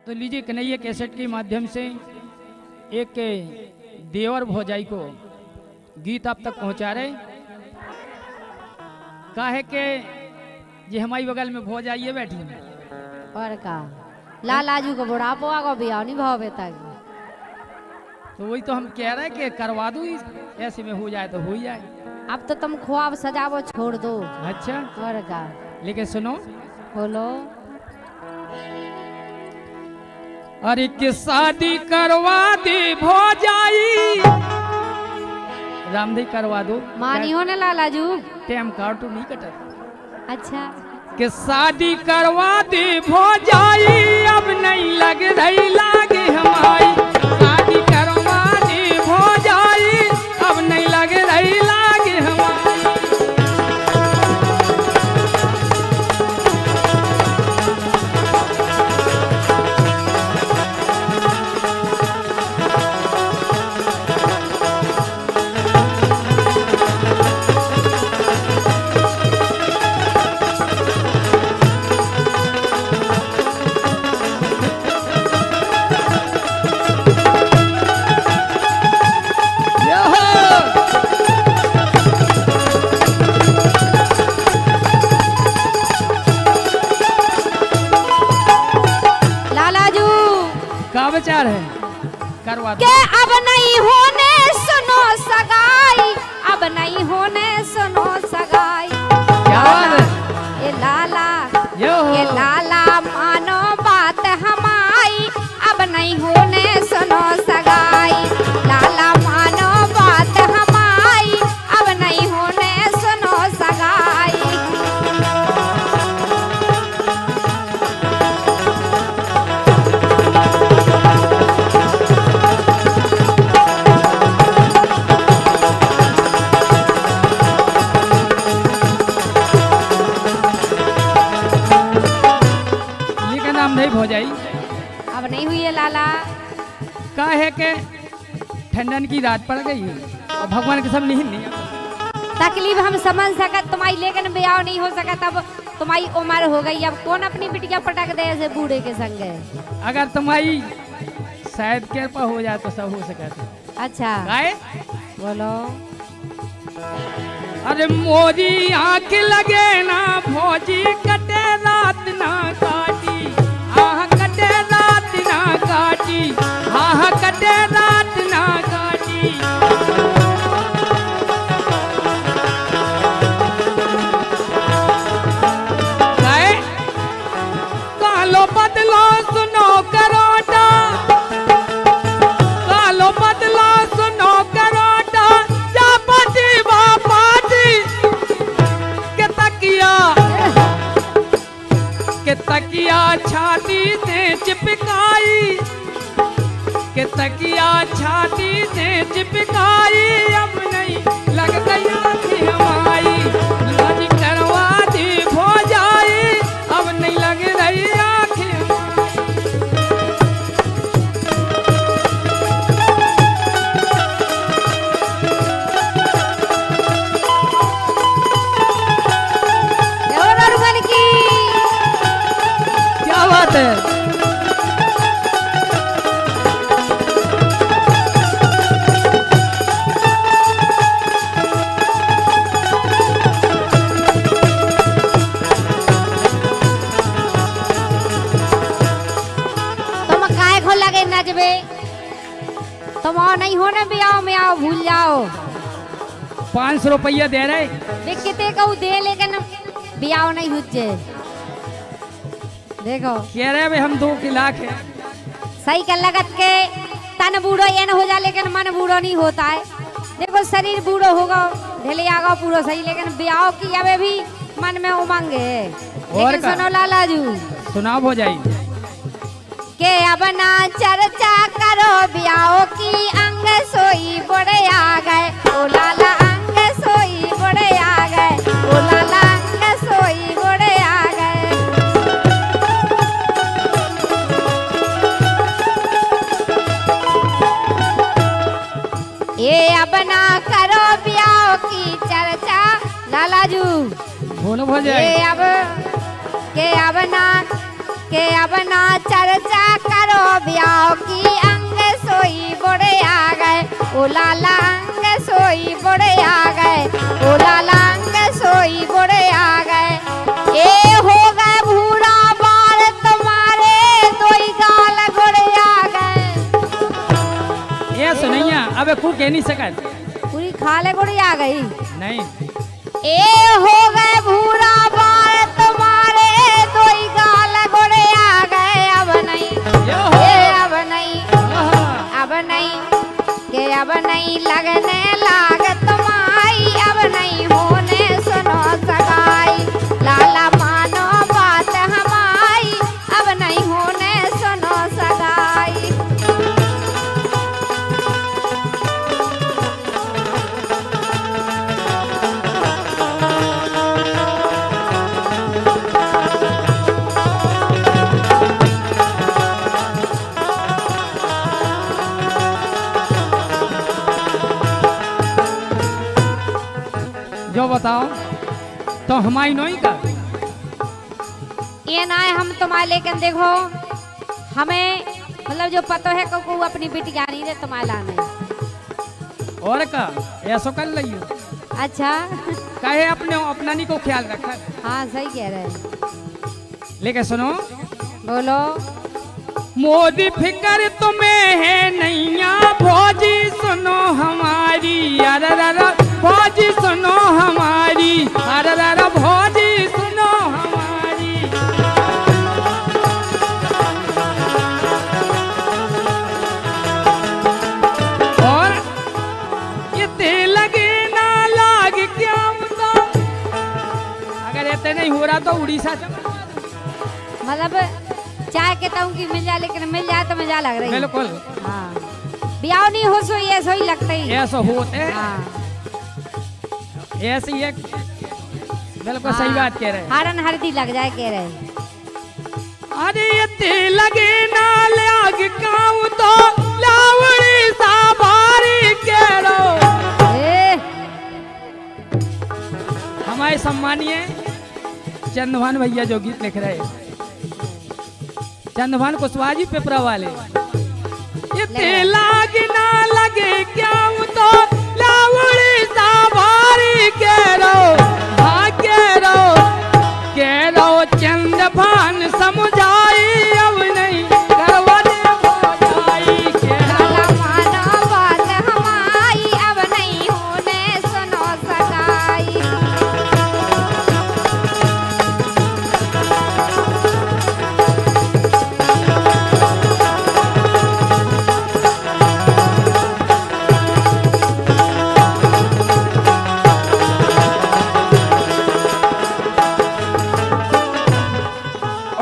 तो लीजिए कन्हैया कैसेट के माध्यम से एक देवर भौजाई को गीत आप तक पहुंचा रहे। काहे के ये हमारी बगल में भौजाई है बैठी है और का लालाजू को बुढ़ापो आगो बियाह नहीं भाव तक। तो वही तो हम कह रहे हैं कि करवा दूँ ऐसे में हो जाए तो हो जाए। अब तो तुम ख्वाब सजावो छोड़ दो। अच्छा और का लेकिन सुनो बोलो। अरे कि शादी करवा दे भौजाई रामदेव करवा दो मानी हो न लालाजू। टाइम कार्टून नहीं कटा। अच्छा कि शादी करवा दे भौजाई अब नहीं लग रही लागे हमारी। शादी करवा दे भौजाई अब नहीं लग रही लागे हमारी। का विचार है करवा दो। के अब नहीं होने सुनो सगाई, अब नहीं होने सुनो सगाई। क्या बात है? ये लाला यो ये लाला मानो बात हमारी, अब नहीं होने सुनो सगाई। लाला मानो बात हमारी, अब नहीं होने सुनो सगाई। नहीं भौजाई अब नहीं हुई है लाला। का है के ठंडन की रात पड़ गई है और भगवान के सब नहीं तकलीफ हम समझ सकत, तुम्हारी लेकिन ब्याह नहीं हो सकत। अब तुम्हारी उम्र हो गई, अब कौन अपनी बिटिया पटक दे ऐसे बूढ़े के संग है। अगर तुम्हारी शायद कृपा हो जाए तो सब हो सकता। अच्छा गाय बोलो। अरे मोदी आंख लगे ना भौजी कटे रात ना काटी। आह कटे रात ना काटी। आह कटे रात ना काटी। गाय कालो बदलो सुनो करोटा। कालो बदलो सुनो करोटा। जा पति बापाटी के तकिया छाती से चिपकाई। के तकिया छाती से चिपकाई अब नहीं लग गई आँखें हमारी। शादी करवा दी भौजाई अब नहीं लग रही आँखें की। क्या बात है? तुम काय खो लगे नचबे, तुम और नहीं होने ब्याह में आओ भूल जाओ। 500 रुपया दे रहे किते कहू दे लेकिन ब्याह नहीं हुज्जे। देखो कह रहे भाई हम 2 लाख है। सही कर लगत के तन बूढ़ो ये न हो जा लेकिन मन बूढ़ो नहीं होता है। देखो शरीर बूढ़ो होगा ढेले आगा पूरा सही, लेकिन ब्याह की अबे भी मन में उमंग है। लेकिन सुनो लालाजू सुनाओ भौजाई के अब ना चर्चा करो ब्याह की, अंग सोई बड़े आ गए। ओ लाला अंग सोई बड़े आ गए। ओ लाला अंग सोई बड़े आ गए। ये अब ना करो ब्याह की चर्चा। लालाजू बोलो भौजाई के अब ना चर्चा कर अब कू कह नहीं सकत। पूरी खाले गुड़ी आ गई। नहीं ए हो गए भूरा बाल तुम्हारे, दो ही गाल गुड़े आ गए। अब नहीं यो हो। अब नहीं आहा। अब नहीं के अब नहीं लगने लागत माई, अब नहीं होने सुनो सगाई। लाला मानो बात हमारी, अब नहीं होने सुनो सगाई। जो बताओ तो हमारी नोई का ये ना है हम तुम्हारे, लेकिन देखो हमें मतलब जो पता है को अपनी बिटिया नहीं दे तुम्हारे लाने। और का ऐसा कर लियो। अच्छा कहे अपने अपना नहीं को ख्याल रखा। हाँ सही कह रहे हैं। लेकिन सुनो बोलो। मोदी फिकर तुम्हें है नैया भौजी सुनो हमारी, अरे भौजी सुनो हमारी, अरे भौजी सुनो हमारी। और ये लगे ना लाग क्या तो, अगर ऐसे नहीं हो रहा तो उड़ीसा चलो। मतलब चाहे कहता हूँ कि मिल जाए, लेकिन मिल जाए तो मजा लग रही है। बिल्कुल हाँ ब्याह नहीं हो सो ये सो ही लगता ही। ऐसा होते है। हाँ ऐसे ही एक बिल्कुल हाँ, सही बात कह रहे हैं। हारन हरदी लग जाए कह रहे हैं। अरे ये लगे ना लाग काऊ तो लावड़ी साबारी कह रो। ए, हमारे सम्मानीय चंदभान भैया जो गीत लिख रहे हैं, चंदभान कुशवाहा जी पेपरा वाले। ये लाग ना लगे क्या तो लावड़ी साबारी कह रो। हाँ कह रो चंदभान समझाई, अब नहीं करवा दे भौजाई। कह रो लाला मानो बात हमारी, अब नहीं होने सुनो सगाई।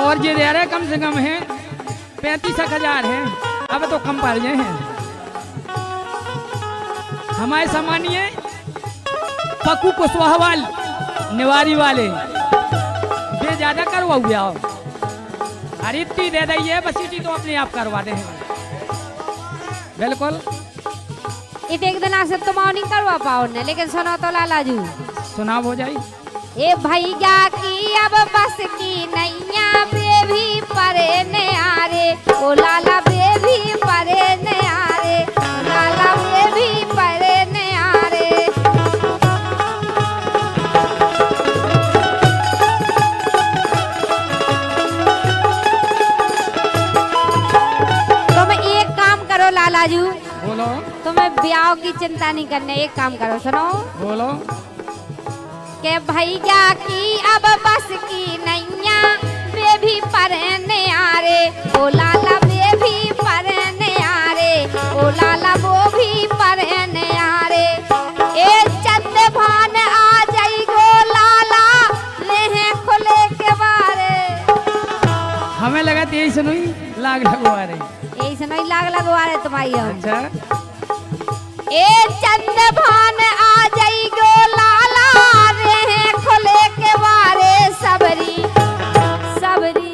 और ये दे रहे कम से कम है 35,000 है। अब तो कम पड़ गए हैं। हमारे सम्मानीय पक्कू कुशवाहा वाले निवारी वाले वे ज्यादा करवाओगे आप। अरे इतनी दे दीजिए बस, इतनी तो अपने आप करवा दे। बिल्कुल इत एक दिन से तुम नहीं करवा पाओ ने, लेकिन सुनो तो लाला जी। सुनाव हो जाए। ए भैया की अब बस की नैया, बेबी परे ने आरे। ओ लाला बेबी परे ने आरे, लाला बेबी परे ने आरे। तुम एक काम करो लाला जी, बोलो तुम्हें ब्याह की चिंता नहीं करने। एक काम करो, सुनो बोलो। के भैया की अब बस की नैया, बेबी परने आरे। ओ लाला बेबी परने आरे, ओ लाला वो भी परने आरे। ए चंद भान आ जाई गो लाला, लेहे खुले के बारे। हमें लगा यही सुनोई लाग लगवा रही। यही से नहीं लाग लगवा रहे तुम्हारी हम। अच्छा ए चंद भान आ जाई गो लाला, लेहे खुले के बारे। सबरी सबरी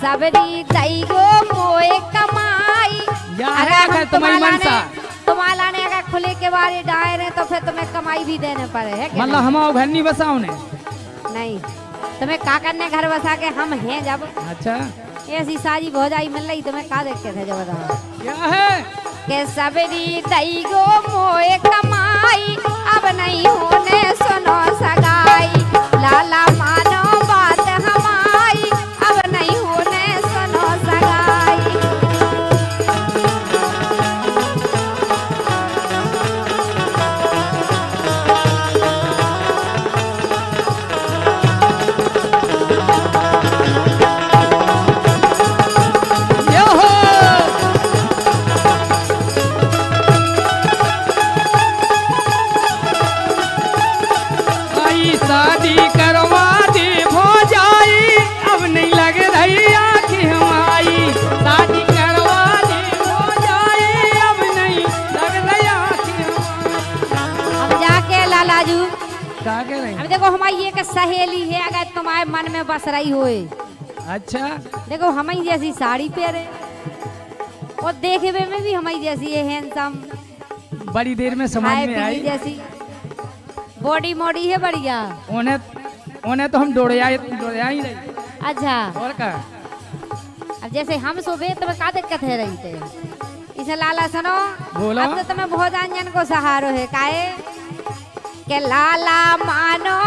सबरी दई गो मोए कमाई। अरे अगर तुम्हारी मनसा तुम्हारा ने अगर खुले के बारे डाए रहे तो फिर तुम्हें कमाई भी देने पड़े है। मतलब हम घर नहीं बसाओ ने। नहीं तुम्हें का करने घर बसा के हम हैं जब। अच्छा ऐसी साजी भौजाई मिल रही तुम्हें का देख के थे जो बताओ। क्या है के सबरी दई गो मोए कमाई, अब नहीं होने सुनो सगाई। लाला मानो बात हमारी, अब नहीं होने सुनो सगाई। देखो हमारी एक सहेली है, अगर तुम्हारे मन में बस रही होए। अच्छा, देखो हमारी जैसी साड़ी पहने और देखने में भी हमारी जैसी है, हैंडसम, बड़ी देर में समझ में आई। जैसी बॉडी मोडी है बढ़िया। उन्हें तो हम दौड़या ही रही। अच्छा, और का अब जैसे हम सुबह तुम्हें क्या दिक्कत है रही थे, इसे लाला सुनो। बोलो। अब तो तुम्हें बहुत अंजन को सहारो है काहे के लाला मानो